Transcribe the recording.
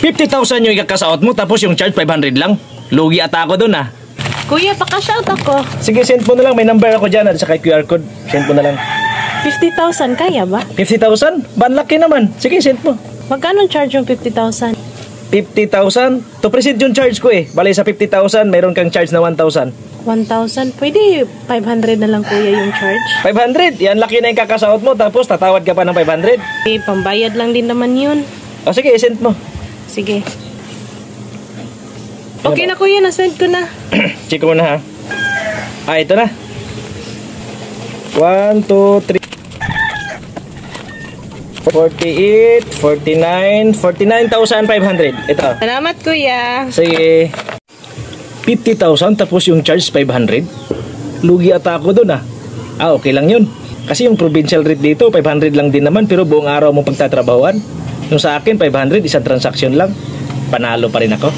50,000 yung ikakasaot mo tapos yung charge 500 lang. Lugi ata ako dun ah. Kuya, pakashout ako. Sige, send mo na lang. May number ako dyan at saka QR code. Send mo na lang. 50,000, kaya ba? 50,000? Banlaki naman. Sige, send mo. Magkano charge yung 50,000? 50,000? To present yung charge ko eh. Bali sa 50,000, mayroon kang charge na 1,000. 1,000? Pwede 500 na lang kuya yung charge. 500? Yan laki na yung kakasaot mo tapos tatawad ka pa ng 500. Eh, pambayad lang din naman yun. O sige, send mo. Sige. Okay na kuya, na-send ko na. Check mo na ha. Ah, ito na. 1, 2, 3 48, 49, 49,500. Ito. Salamat kuya. Sige. 50,000 tapos yung charge 500. Lugi ata ako dun ah. Ah, okay lang yun. Kasi yung provincial rate dito 500 lang din naman pero buong araw mong pagtatrabahuan. Yung sa akin 500 isang transaction lang. Panalo pa rin ako.